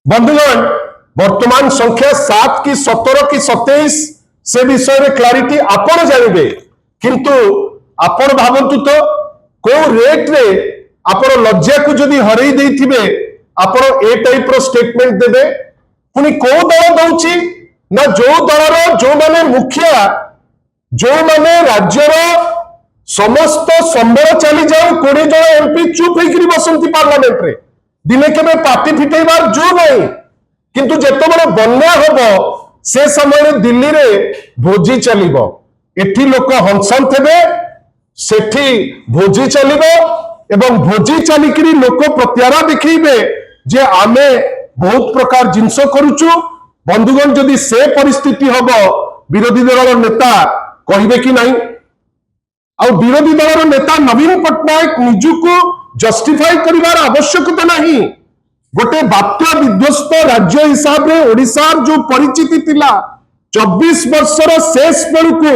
बंधुगण वर्तमान संख्या 7 कि 17 कि 27 से विषय में क्लारिटी आपण जानवे किंतु आपण भावतु तो को रेट रे आपण लज्जा को जदि हरई देथिबे आपण ए टाइप रो स्टेटमेंट देबे पुनी को दल दउची ना जो दलर जो माने मुखिया जो माने राज्यर समस्त संबल चली जाऊ 20 जन एमपी चुप होकर बसंती पार्लियामेंट रे दिने केबे पार्टी फिटेबार जो नहीं किंतु जेतबेले बन्या होबो से समय दिल्ली रे भोजी चलिबो एठी लोक हंसन थेबे सेठी भोजी चलिबो एवं भोजी चलिकरी लोक प्रत्यारा देखैबे जे आमे बहुत प्रकार जिंस करूचु बंधुगण जदि से परिस्थिति होबो विरोधी दलर नेता कहिबे कि नहीं आ विरोधी दलर नेता नवीन पट्टनायक निजुको जस्टिफाई करिवार आवश्यकता नहीं गोटे बात्या विध्वस्त राज्य हिसाब रे ओडिशा जो परिचिति थिला 24 वर्षर शेष बेलू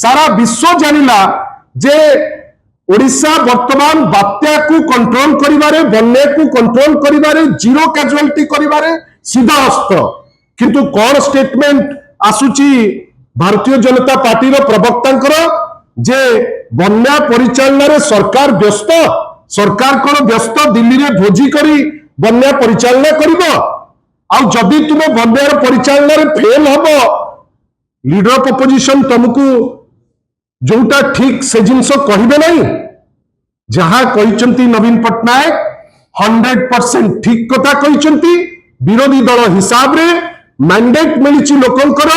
सारा विश्व जानिला जे ओडिशा वर्तमान बात्या को कंट्रोल करिवारे बन्या को कंट्रोल करिवारे जीरो कैजुअलिटी करिवारे सीधा हस्त किंतु कौन स्टेटमेंट आसुची भारतीय जनता पार्टी रो प्रवक्तांकर जे बन्या परिचालन रे सरकार व्यस्त सरकार कोन व्यस्त दिल्ली रे भोजी करी बन्या परिचालन करिबो आ जदि तुमे बन्यार परिचालन रे फेल हबो लीडर ऑफ अपोजिशन तुमको जोटा ठीक से जिनस कहिबे नहीं जहां कहिचंती नवीन पट्टनायक 100% ठीक कथा कहिचंती विरोधी दल हिसाब रे मैंडेट मिलिछि लोकंकर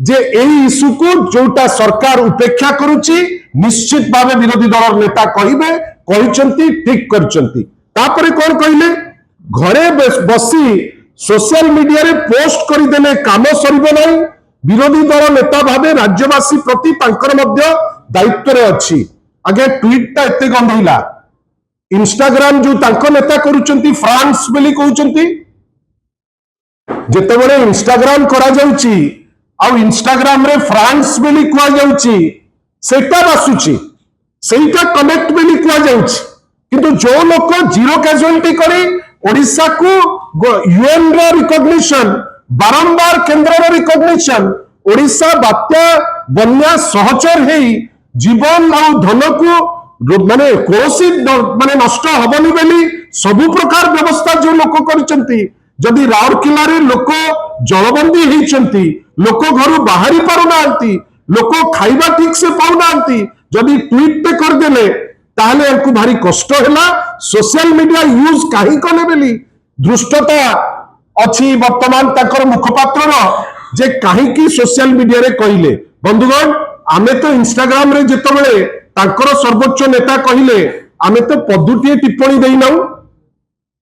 जे एई इश्यू को जोटा सरकार उपेक्षा करूची निश्चित भावे विरोधी दल नेता कहिबे कहिचंती ठीक करचंती तापरे कोन कहिले घरे बसी सोशल मीडिया रे पोस्ट करिदेले काम सरिबो नहीं विरोधी दल नेता भावे राज्यवासी प्रति तांकर मध्य दायित्व रे अछि आगे ट्वीट ता एते गंधइला इंस्टाग्राम जो तांको नेता करूचंती फ्रांस बेली कहउचंती जेतेबेले इंस्टाग्राम करा जाउची आ इंस्टाग्राम रे फ्रांस बेली कुआ जाउची सेटा बासुची सेटा कनेक्ट बेली कुआ जाउची किंतु जो लोक जीरो कैजुअलिटी करी ओडिशा को यूएन रो रिकॉग्निशन बारंबार केंद्र रो रिकॉग्निशन ओडिशा बात्या बन्या सहचर हेई जीवन आ धन को माने कोसी माने नष्ट हबनी बेली सबु प्रकार व्यवस्था जो लोक करचंती जदि राउरकेला रे लोक जलबंदी हेइचंती लोक घर बाहरी पारु नांती लोक खाइबा ठीक से पाउ नांती जदि ट्वीट पे कर देले ताहले हमको भारी कष्ट हैला सोशल मीडिया यूज काहे कले बेली दृष्टता अछि वर्तमान ताकर मुखपात्र रो जे काहे की सोशल मीडिया रे कहिले बंधुगण आमे तो इंस्टाग्राम रे जेतबेले ताकर सर्वोच्च नेता कहिले आमे तो पदुटिए टिप्पणी देइनाउ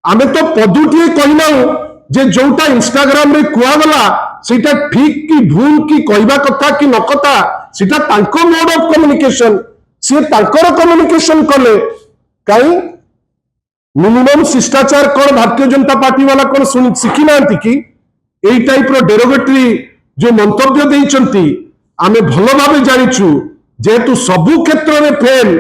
आमे तो पदुटिए कहिनाउ जे जोटा इंस्टाग्राम रे कुआ गला सेटा ठीक की भूल की कहबा कथा की न कथा सेटा तांको मोड ऑफ कम्युनिकेशन से तांकर कम्युनिकेशन कले काई मिनिमम शिष्टाचार कौन भारतीय जनता पार्टी वाला कौन शिखी ना कि एई टाइप रो डेरोगेटरी जो मंतव्य देइचंती आमे भलो भाबे जानिछु जेतु सबु क्षेत्र में फेल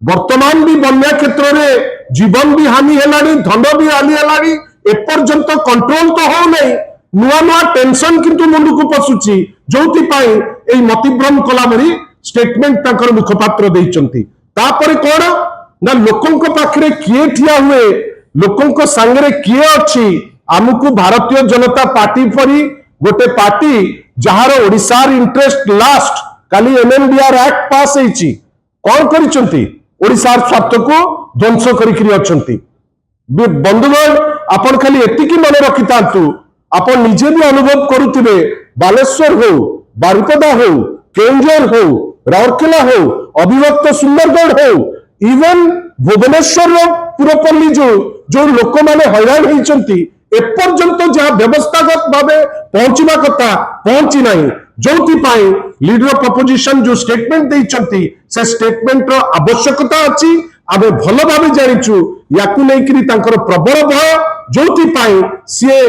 वर्तमान भी बन्या क्षेत्र में जीवन भी हानि हेलानी धन भी हानि हेलानी एपर्यंत कंट्रोल तो हो नहीं नुआ नुआ टेंशन किंतु मुंड को पसुची जोथि पाई एई मतिभ्रम कला भरी स्टेटमेंट ताकर मुखपात्र देइचंती तापरे कोन ना लोकंक पाखरे किए ठिया हुए लोकंक संगरे किए अछि आमुकु भारतीय जनता पार्टी परी गोटे पार्टी जहार ओडिसार इंटरेस्ट लास्ट काली एमएनडीआर एक्ट पास हेची कोन करिचंती ओडिसार स्वार्थ को ध्वंस करिकरी अछंती बंधुगण आपण खाली एतिकी मन रखितांतु आपण निजे भी अनुभव करुथिबे बालेश्वर हो बारिपदा हो केंजर हो राउरकेला हो अभिभक्त सुंदरगढ़ हो इवन भुवनेश्वर पुरपल्ली जो लोक माने हैरान होइचंती एपर्यंत जहाँ व्यवस्थागत भावे पहुंचवा कथा पहुंची नहीं जोथि पाई लीडर ऑफ अपोजिशन जो स्टेटमेंट देइचंती से स्टेटमेंट रो आवश्यकता अछि आबे भलो भावे जानिचु याकु लेकिरी तांकर प्रबल भय जोथि पाई से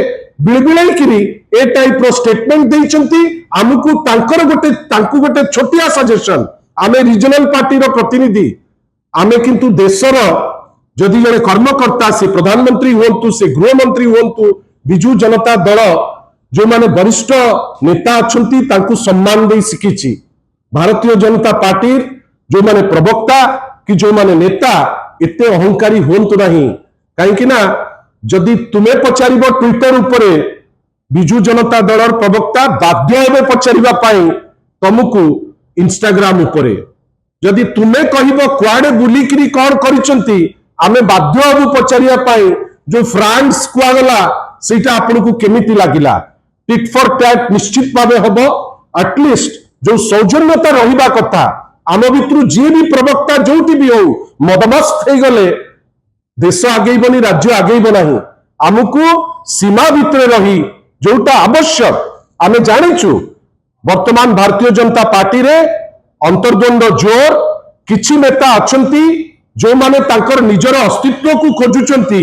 बिलबिलाई किरी ए टाइप रो स्टेटमेंट देइचंती आमुकु तांकर गोटे छोटिया सजेशन आमे रीजनल पार्टी रो प्रतिनिधि आमे किंतु देशर जदि जने कर्मकर्ता से प्रधानमंत्री होंतु से गृहमंत्री होंतु विजु जनता दल जो माने वरिष्ठ नेता अच्छंती तांकु सम्मान दे शिखिछि। भारतीय जनता पार्टी जो माने प्रवक्ता कि जो माने नेता एते अहंकारी होंतु नहीं, कहीं ना जदि तुमे पचारिबो ट्विटर उपरे विजु जनता दल प्रवक्ता बाध्य हेबे पचारिबा पाई तुमको इंस्टाग्राम उपरे। जदि तुमे कहिबो कुआडे बुलिकिरी कौन करिसंती आमे बाध्य हेबु पचारिया पाई जो फ्रांस कुआगला सेटा आपनको केमिति लागिला। टिट फॉर टैट निश्चित भावे हबो। एटलिस्ट जो सौजन्यता रहिबा कथा आम भितर जी भी प्रवक्ता जोटी भी हो मदमस्त हो गले देश आगेबनी राज्य आगेब नहीं। आमको सीमा भितर रही जोटा आवश्यक आमे जानिचु। वर्तमान भारतीय जनता पार्टी रे अंतर्द्वंद जोर किछि नेता अछंती जो माने तांकर निजर अस्तित्व को खोजुचंती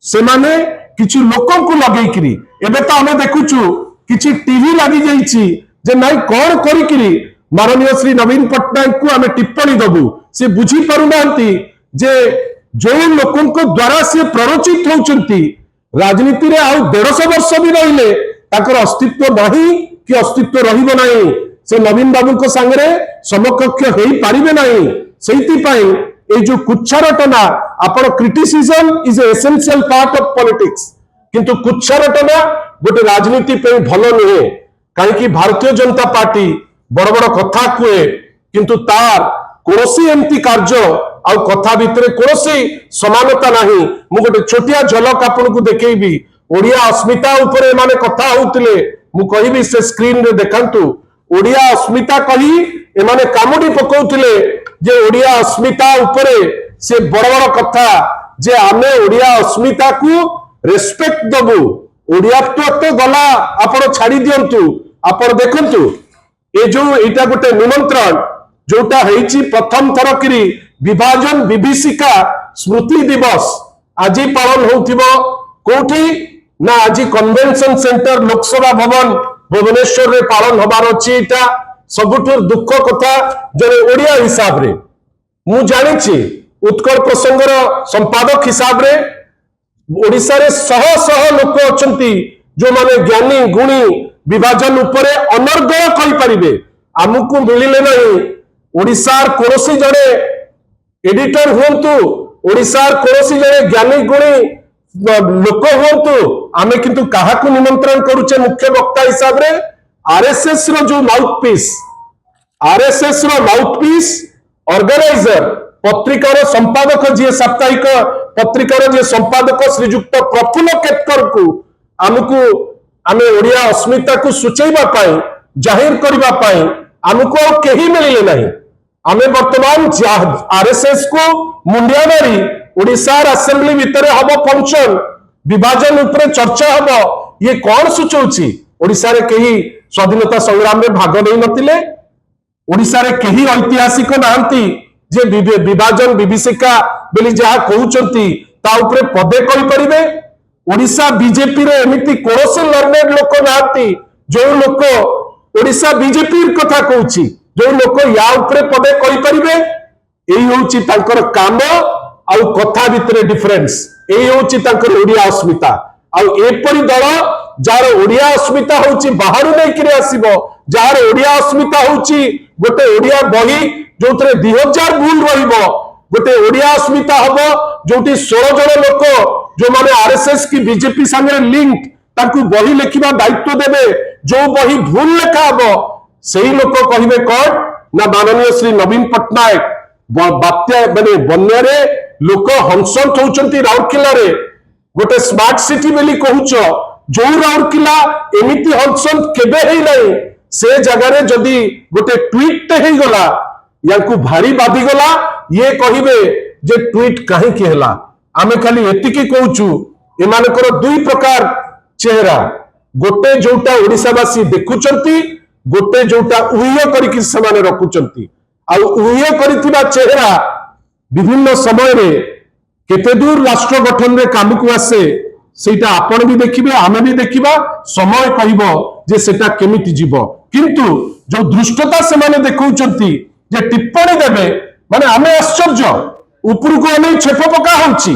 से माने किछि लोकों को लगेइकरी एबे तो आमे देखुचु किछि टीवी लागि जाईछि जे नाइ कोन करिकरी माननीय श्री नवीन पट्टनायक को आमे टिप्पणी दबु। से बुझी पारु नांती जे जो लोकों को द्वारा से प्ररोचित होउचंती राजनीति रे आउ 150 वर्ष भी रहिले ताकर अस्तित्व नहीं कि अस्तित्व रहिबो नहीं। से नवीन बाबू को संगरे समकक्ष हेई पारिबे नहीं। सेहिति पई ए जो कुच्छारटना आपण criticism is a essential part of politics किंतु कुच्छारटना गोटे राजनीति पे भलो नुहे। कहीं कि भारतीय जनता पार्टी बड़ बड़ कथा कुए किंतु तार कोनोसी एमती कार्य आ कथा भितरे कोनोसी समानता नहीं। मु गोटे छोटिया झलक आपन को देखैबी। ओडिया अस्मिता उपरे माने कथा होउतिले मु कहिबी से स्क्रीन रे देखंतु। ओडिया अस्मिता कही एमाने कामुडी पकाउतिले जे ओडिया अस्मिता उपरे से बड़ बड़ कथा जे आमे ओडिया अस्मिता को रेस्पेक्ट दबु। ओडिया तो गला आपण छाड़ी दियंतु। आपण देखंतु ए जो एटा गोटे निमंत्रण जोटा हेची प्रथम थर करी विभाजन विभीषिका स्मृति दिवस आज पालन होउथिबो कोठी ना आज कन्वेंशन सेंटर लोकसभा भवन भुवनेश्वर रे पालन होबार अछि। एटा सबुठुर दुख कथा जने ओडिया हिसाब रे मु जानिछि उत्कल प्रसंगर संपादक हिसाब रे ओडिसा रे शह शह लोक अछंती जो माने ज्ञानी गुणी विभाजन उपरे अनर्गल कहि परिबे। आमुकु मिलिले नहीं ओडिसार कोनोसी जड़े एडिटर हुंतु ओडिसार कोनोसी जड़े ज्ञानी गुणी लोक हुंतु आमे किंतु काहाकु निमंत्रण करूचे मुख्य वक्ता हिसाब रे आरएसएस रो जो माउथपीस आरएसएस रो माउथपीस ऑर्गेनाइजर पत्रिकार संपादक जी साप्ताहिक पत्रिकार जी संपादक श्रीजुक्त प्रफुल्ल केतकर को आमको आमे ओडिया अस्मिता को सुचैबा पाई जाहिर करबा पाई आमको केही मिलिले नहीं। आमे वर्तमान आरएसएस को मुंडिया मारी ओडिसार असेंबली भितर हबो फंक्शन विभाजन उपरे चर्चा हबो। ये कौन सूचौछि ओडिसा रे केही स्वाधीनता संग्राम में भाग नै नथिले। ओडिसा रे केही ऐतिहासिक नांती जे विभाजन विभीषिका बेली जहा कहउचंती ता उपरे पदे कहि परिबे। ओडिसा बीजेपी रे एमिति कोनोसी लर्नेड लोक नांती जो लोक ओडिसा बीजेपी कथा कहउछि जो लोक या उपरे पदे कहि परिबे। एही होउछि तांकर काम आउ कथा भितरे डिफरेंस। एही होउछि तांकर ओडिया अस्मिता आउ एपरि दल जार ओडिया अस्मिता होउछि बाहरु नै किरे आसीबो जार ओडिया अस्मिता होउछि गोटे ओडिया बही जोथरे 2000 भूल रहिबो गोटे ओडिया अस्मिता हबो जोटी 16 जण लोक जो माने आरएसएस की बीजेपी संगे लिंक ताकू बही लिखिबा दायित्व देबे। जो बही भूल लेखा हबो सेही लोक कहिबे कोन ना माननीय श्री नवीन पट्टनायक बात्या माने बन्या रे लोक हंसंत होउचंती राउरकेला रे गोटे स्मार्ट सिटी बेली कहूच जो राउरकेला एमिति हंसंत केबे हेई नै। से जगह रे जदी गोटे ट्वीट ते हेई गला याकू भारी बाधी गला ये कहिबे जे ट्वीट काहे के हला। आमे खाली एतिकी कहूचु एमानकर दुई प्रकार चेहरा गोटे जोटा ओडिसावासी देखुचंती गोटे जोटा उह्य करिकि समाने रखुचंती। आ उह्य करिथिबा चेहरा विभिन्न समय रे केते दूर राष्ट्र गठन रे काम को आसे सेटा आपण भी देखिबे आमे भी देखिबा समय कहिबो जे सेटा केमिति जीवो। किंतु जो दृष्टता से माने देखौचंती जे टिप्पणी देबे माने आमे आश्चर्य उपरको अनै छेप पका होउची।